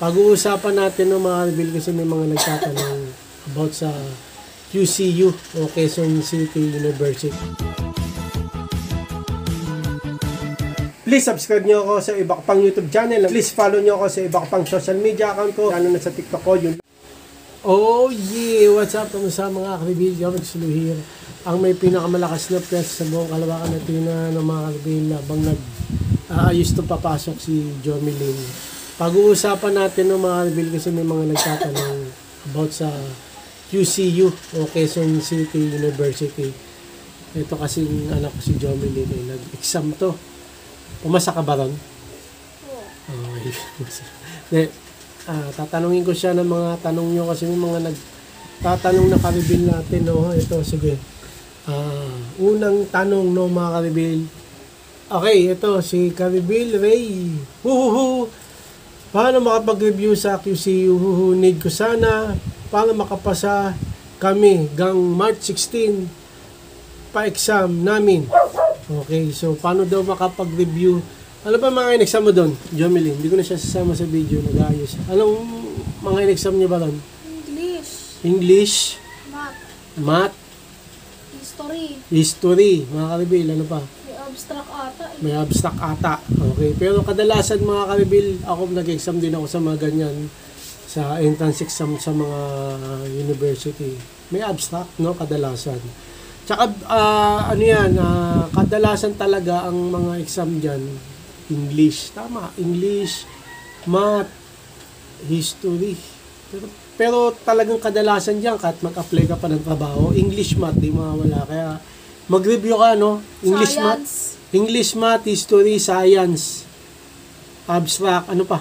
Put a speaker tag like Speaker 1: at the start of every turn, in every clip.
Speaker 1: Pag-uusapan natin ng mga reveal kasi may mga nagtatanong about sa QCU o Quezon City University. Please subscribe nyo ako sa iba ko pang YouTube channel. Please follow nyo ako sa iba ko pang social media account ko. Lalo na sa TikTok ko. Yun. Oh yeah! What's up? Kamusta mga ka-reveal? Yamag Suluhir. Ang may pinakamalakas na press sa buong kalawakan natin na ng mga ka-reveal habang nag-aayos to papasok si Jomelyn. Pag-uusapan natin ng mga reveal kasi may mga nagtatanong about sa QCU o Quezon City University. Ito kasing anak ko si Jomelyn ay nag-exam to. Pumasa ka ba ron? Okay. Tatanungin ko siya ng mga tanong nyo kasi may mga nagtatanong na ka-reveal natin. No? Ito, sige. Unang tanong no mga ka-reveal. Okay, ito si ka-reveal Ray. Huhuhu! Paano makapag-review sa QCU? Need ko sana para makapasa kami gang March 16 pa-exam namin. Okay, so paano daw makapag-review? Ano ba mga in-exam mo doon, Jomelyn? Hindi ko na siya sasama sa video, nag-aayos. Anong mga in-exam niya ba doon? English. Math. History. Mga ka-reveal, ano pa? May abstract ata. Okay. Pero kadalasan mga ka-reveal, ako nag-exam din ako sa mga ganyan. Sa entrance exam sa mga university. May abstract, no? Kadalasan. Tsaka, kadalasan talaga ang mga exam dyan, English. Tama. English, Math, History. Pero talagang kadalasan dyan, kahit mag-apply ka pa ng trabaho, English, Math, di mawawala. Kaya, mag-review ka, no? English, Math, History, Science, Abstract, ano pa?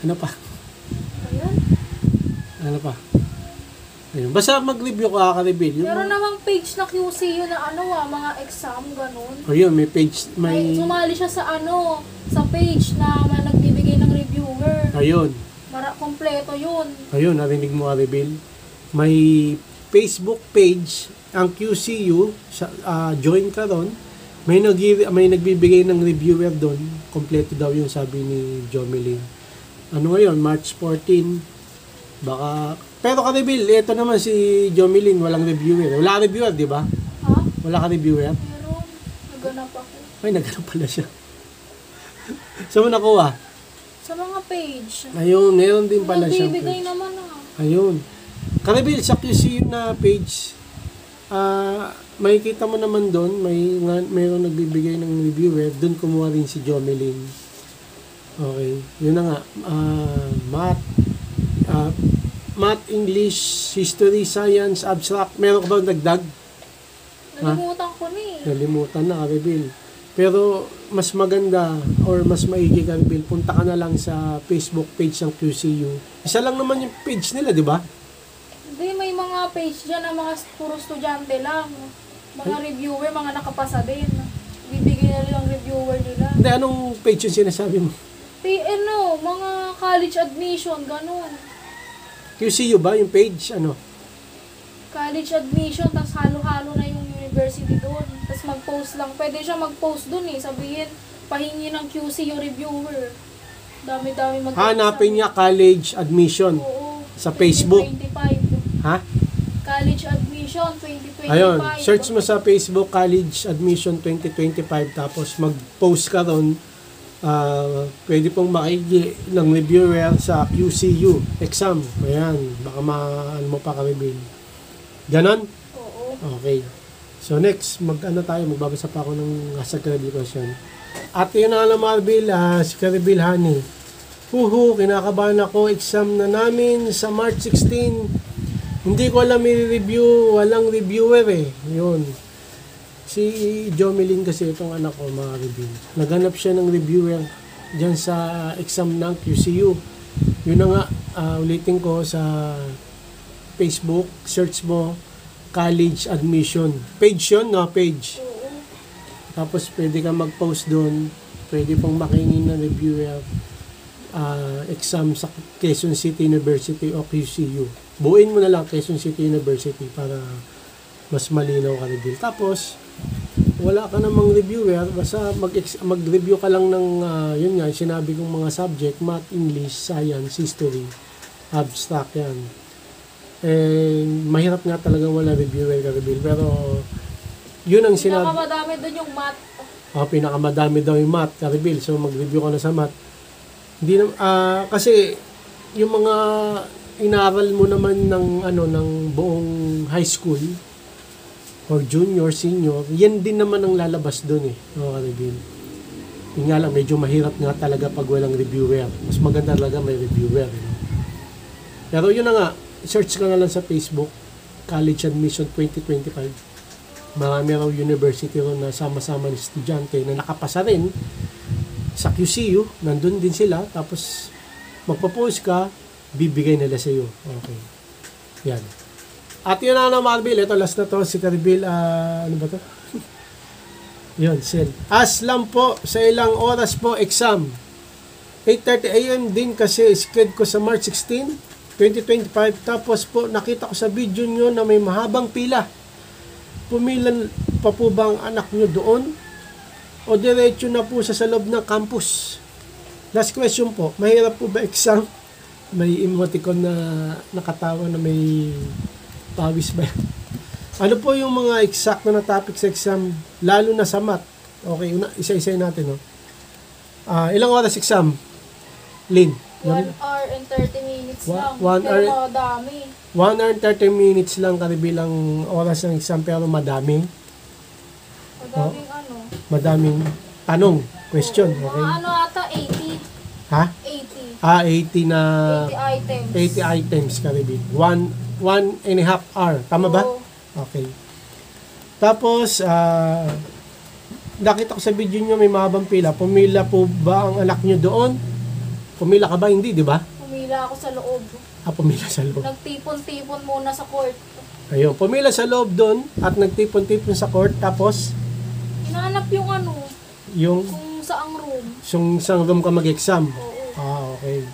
Speaker 1: Ano pa? Ayun. Basta mag-review ka, ka-reveal.
Speaker 2: Meron namang page na QCU na mga exam, ganun.
Speaker 1: Ayun, may page, may...
Speaker 2: Sumali siya sa sa page na nagbibigay ng reviewer.
Speaker 1: Ayun.
Speaker 2: Kompleto yun.
Speaker 1: Ayun, narinig mo, ka-reveal. May Facebook page ang QCU, join ka doon, may nagbibigay ng reviewer doon, kompleto daw yung sabi ni Jomelyn. Ano ngayon, March 14, baka, pero ka-reveal, ito naman si Jomelyn, walang reviewer. Wala reviewer, di ba?
Speaker 2: Ha?
Speaker 1: Wala ka reviewer?
Speaker 2: Meron, naganap ako.
Speaker 1: Ay, naganap pala siya. Saan mo nakuha?
Speaker 2: Sa mga page.
Speaker 1: Ayun, meron din pala siya.
Speaker 2: Nagbibigay naman
Speaker 1: Ayun. Ka-reveal, sa QCU na page, makikita mo naman doon, mayroong nagbibigay ng reviewer, doon kumuha rin si Jomelyn. Okay, yun na nga. Math, English, History, Science, Abstract, meron ka ba nagdag?
Speaker 2: Nalimutan ko
Speaker 1: Nalimutan na, ka-reveal. Pero mas maganda or mas maigi ka, reveal, punta ka na lang sa Facebook page ng QCU. Isa lang naman yung page nila, di ba?
Speaker 2: Hindi, may mga page dyan na mga puro estudyante lang. Mga reviewer, mga nakapasa din. Bibigyan na lang reviewer nila.
Speaker 1: Hindi, anong page yung sinasabi mo?
Speaker 2: Mga college admission, ganun.
Speaker 1: QCU ba yung page?
Speaker 2: College admission, tapos halo-halo na yung university doon. Tapos mag-post lang. Pwede siya mag-post doon sabihin, pahingi ng QCU reviewer. Dami-dami mag-post.
Speaker 1: Hanapin niya college admission.
Speaker 2: Oo.
Speaker 1: Sa Facebook.
Speaker 2: 2025.
Speaker 1: Ha?
Speaker 2: College admission 2025.
Speaker 1: Ayun, search mo sa Facebook College Admission 2025 tapos mag-post ka ron. Pwede pong makigi ng reviewer sa QCU exam. Ayan, baka mo pa ka-reveal. Ganon?
Speaker 2: Oo.
Speaker 1: Okay. So next, magbabasa pa ako ng hashtag ka-reveal question. At yun na lang Marvel, si ka-reveal Honey. Kinakabahan ako, exam na namin sa March 16. Hindi ko alam i-review, walang reviewer Yun. Si Jomelyn kasi itong anak ko, mga review. Naghanap siya ng reviewer dyan sa exam ng QCU. Yun na nga, ulitin ko sa Facebook, search mo, college admission. Page yun, no? Page. Tapos pwede ka mag-post doon. Pwede pong makingin ng reviewer exam sa Quezon City University o QCU. Buuin mo na lang Quezon City University para mas malinaw ka reveal. Tapos, wala ka namang reviewer, basta mag-review ka lang ng, yun nga, sinabi kong mga subject, math, English, science, history, abstract yan. Eh, mahirap nga talaga wala reviewer ka reveal, pero yun ang sinabi.
Speaker 2: Pinakamadami doon yung math.
Speaker 1: Pinakamadami daw yung math ka reveal, so mag-review ka na sa math. Hindi na, kasi yung mga inaral mo naman ng ng buong high school or junior, senior, yan din naman ang lalabas doon mga ka-reveal. Yung nga lang, medyo mahirap nga talaga pag walang reviewer. Mas maganda talaga may reviewer. Pero yun na nga, search ka na lang sa Facebook, College Admission 2025. Marami raw university ron na sama-sama ng estudyante na nakapasa rin sa QCU, nandun din sila, tapos magpo-post ka, bibigay nila sa iyo. Okay. Yan. At yun na Marvel, ito last na to, si Carbil, ano ba to? Yun, send. Aslam po, sa ilang oras po, exam. 8:30 AM din kasi schedule ko sa March 16, 2025. Tapos po, nakita ko sa video nyo na may mahabang pila. Pumilan pa po ba ang anak nyo doon? O diretso na po sa loob ng campus? Last question po, mahirap po ba exam? May emoticon na nakatawa na may pawis ba? Ano po yung mga exact na topic sa exam, lalo na sa math? Okay, isa-isay natin, no? Ilang oras exam? Lynn?
Speaker 2: 1 hour and 30 minutes lang.
Speaker 1: 1
Speaker 2: Pero
Speaker 1: hour,
Speaker 2: madami.
Speaker 1: 1 hour and 30 minutes lang karibilang oras ng exam, pero madami.
Speaker 2: Madaming ano.
Speaker 1: Madaming tanong, question, okay?
Speaker 2: Mga ano ata, 80.
Speaker 1: Ha?
Speaker 2: 80.
Speaker 1: 80 na
Speaker 2: 80 items.
Speaker 1: 80 items karibil. 1.5 hour. Tama ba?
Speaker 2: Oo.
Speaker 1: Okay. Tapos, nakita ko sa video nyo may mahabang pila. Pumila po ba ang anak nyo doon? Pumila ka ba? Hindi, di ba?
Speaker 2: Pumila ako sa loob.
Speaker 1: Pumila sa loob.
Speaker 2: Nagtipon-tipon muna sa court.
Speaker 1: Ayun, pumila sa loob doon at nagtipon-tipon sa court. Tapos,
Speaker 2: Hinahanap yung ano,
Speaker 1: yung
Speaker 2: kung saang room.
Speaker 1: isang room ka mag-exam.
Speaker 2: Oo.
Speaker 1: Okay.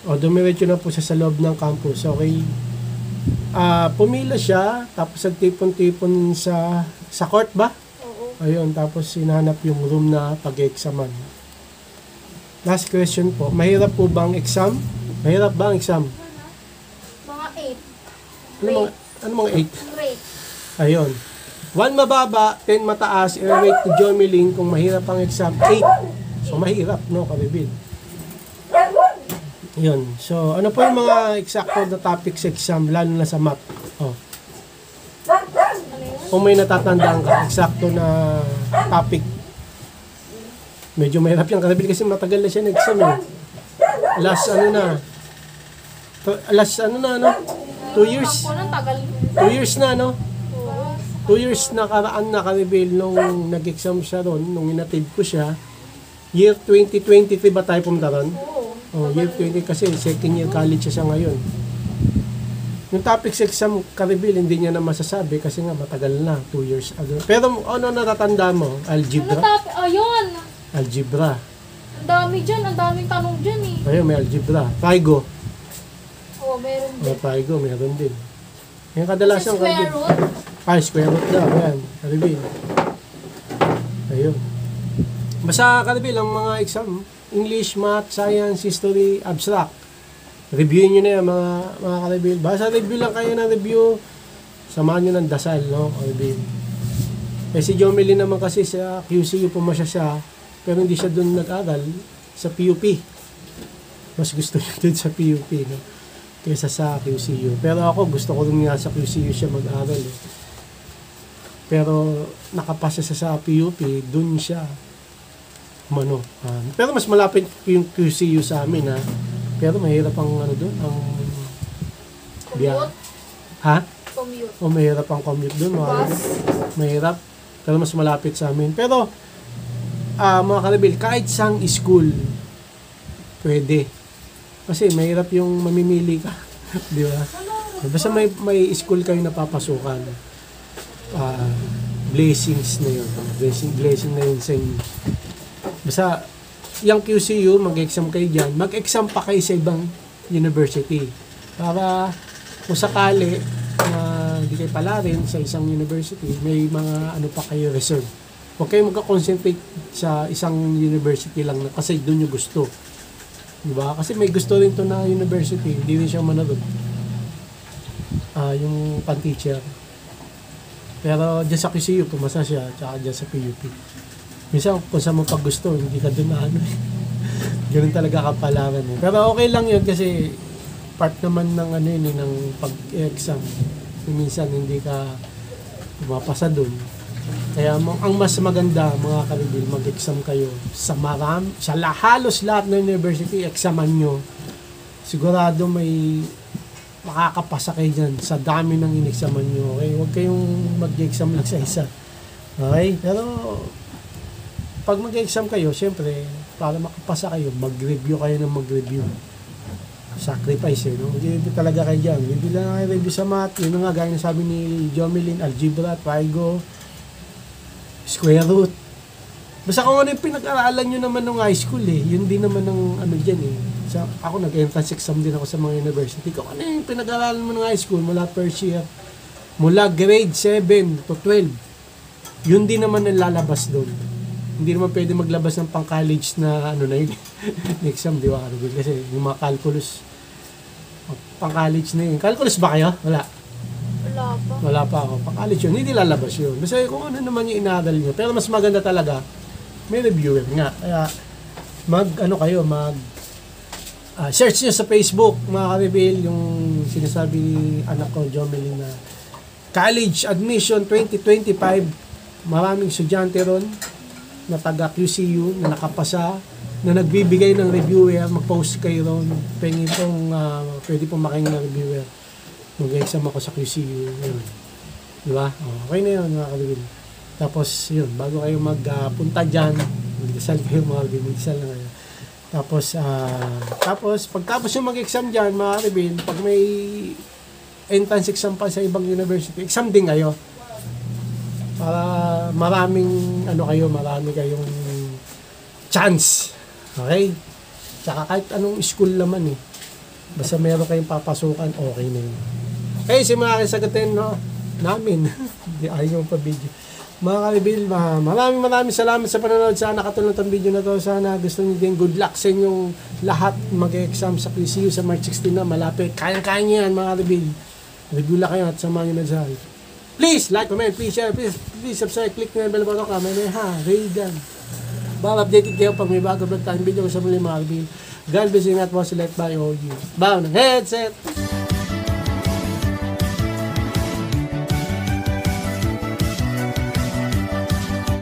Speaker 1: O, dumiretso na po siya sa loob ng campus. Okay. Pumila siya, tapos nagtipon-tipon sa court ba?
Speaker 2: Oo.
Speaker 1: Ayun, tapos hinahanap yung room na pag-examan. Last question po, mahirap po bang exam? Mahirap ba ang exam?
Speaker 2: Mga 8.
Speaker 1: Ano mga 8?
Speaker 2: Rate.
Speaker 1: Ayun. 1 mababa, 10 mataas, i-rate to Jomeling kung mahirap ang exam, 8. So, mahirap, no, Karibid? Yun. So, ano po yung mga eksakto na topic sa exam, lalo na sa math?
Speaker 2: Ano yun?
Speaker 1: Kung may natatandaan ka, eksakto na topic. Medyo mahirap yan, Karibid, kasi matagal na siya nag-exam, eh. Last 2 years?
Speaker 2: Ako nang tagal.
Speaker 1: 2 years na, no?
Speaker 2: Oo.
Speaker 1: 2 years na karaan na Karibid nung nag-exam siya ron, nung inatid ko siya. Year 2023 ba tayo pumunta ron?
Speaker 2: Oo.
Speaker 1: Year 20 kasi second year college siya ngayon. Yung topic sa exam, Karibid, hindi niya na masasabi kasi nga matagal na, 2 years ago. Pero ano natatanda mo?
Speaker 2: Ano
Speaker 1: Algebra?
Speaker 2: ayun.
Speaker 1: Algebra.
Speaker 2: Ang dami dyan. Ang daming tanong dyan eh.
Speaker 1: Ayun, may algebra. Pygo.
Speaker 2: Oo, meron din.
Speaker 1: Pygo, meron din. Yung kadalasan
Speaker 2: Square root.
Speaker 1: Square root daw. Ayan, Karibid. Ayun. Basta Karibid, ang mga exam, English, Math, Science, History, Abstract. Reviewin nyo na yan, mga Karibid. Basta review lang kayo na review. Samahan nyo ng dasal, no, Karibid. Eh si Jomeline naman kasi sa QCU pumasya siya, pero hindi siya doon nag-aral sa PUP. Mas gusto niya doon sa PUP, no, kaysa sa QCU. Pero ako, gusto ko rin nga sa QCU siya mag-aral, eh. Pero nakapasa siya sa PUP, doon siya pero mas malapit yung QCU sa amin, ha. Pero mahirap ang doon, ang
Speaker 2: Commute.
Speaker 1: Ha?
Speaker 2: Commute.
Speaker 1: O mahirap ang commute doon, mahirap. Pero mas malapit sa amin. Pero mga Karibid, kahit sang school, pwede. Kasi mahirap yung mamimili ka, di ba? Basta may school kayo napapasukan. Blessings na yun. Blessing na yun sa inyo. Basta, yung QCU, mag-exam kayo dyan, mag-exam pa kayo sa ibang university. Para, kung sakali, hindi kayo pala rin sa isang university, may mga ano pa kayo reserve. Huwag kayo magka-concentrate sa isang university lang na kasi doon yung gusto. Diba? Kasi may gusto rin to na university, hindi rin siya manaroon. Yung pan-teacher. Pero dyan sa QCU, pumasa siya, tsaka dyan sa PUP. Minsan, kung saan mo pag gusto, hindi ka doon na ano. Ganun talaga kapalaran. Pero okay lang yun kasi part naman ng ano yun, ng pag-exam. Minsan, hindi ka pumapasa doon. Kaya ang mas maganda, mga karibil, mag-exam kayo sa halos lahat ng university, examan nyo. Sigurado may makakapasa kayo dyan sa dami ng in-examan nyo. Okay? Huwag kayong mag-exam lang sa isa. Okay? Pero pag mag-exam kayo, syempre, para makapasa kayo, mag-review kayo ng mag-review. Sacrifice no? Mag-review talaga kayo dyan. Hindi lang kayo review sa math. Yun nga, gaya na sabi ni Jomelyn, algebra, trigo, square root. Basta kung ano yung pinag-aralan nyo naman ng high school yun din naman ng ano dyan ako nag-entrance exam din ako sa mga university. Kung ano yung pinag-aralan mo ng high school mula first year, mula grade 7 to 12, yun din naman ang lalabas doon. Hindi naman pwede maglabas ng pang-college na ano na yun, exam, di ba? Kasi yung mga calculus, pang-college na yun. Calculus ba kayo? Wala. Wala pa ako. Pang-college yun, hindi lalabas yun. Basta kung ano naman yung inaral nyo. Pero mas maganda talaga, may reviewer nga. Kaya, search nyo sa Facebook, mga ka-reveal, yung sinasabi ni anak ko, Jomelyn, na College Admission 2025, maraming estudyante ron, na taga QCU, na nakapasa, na nagbibigay ng reviewer, mag-post kayo ron, pwede pong makain ng reviewer. Mag-exam ako sa QCU, yun. Diba? Okay na yun, mga kalibin. Tapos, yun, bago kayo magpunta dyan, magdasal kayo, mga kalibin, magdasal na kayo. Tapos, pagtapos yung mag-exam dyan, mga kalibin, pag may entrance exam pa sa ibang university, exam din kayo. Para marami kayong chance. Okay? Tsaka kahit anong school naman basta meron kayong papasukan, okay na yun. Okay, si mga kasagutin namin. Ayaw pa video. Mga kalibil, maraming salamat sa panonood. Sana nakatulong tong video na to. Sana gusto niyo din. Good luck sa inyong lahat mag-exam sa QCU sa March 16 na malapit. Kayang-kaya niyo yan, mga kalibil. Review lang kayo at samahan niyo na sa please like, comment, please share, please subscribe, click na yung bell button, comment na Reagan. Para updated kayo pag may bago vlog tayong video ko sa muli, mga kalibil. God bless you, not was select by all you. Bow ng headset!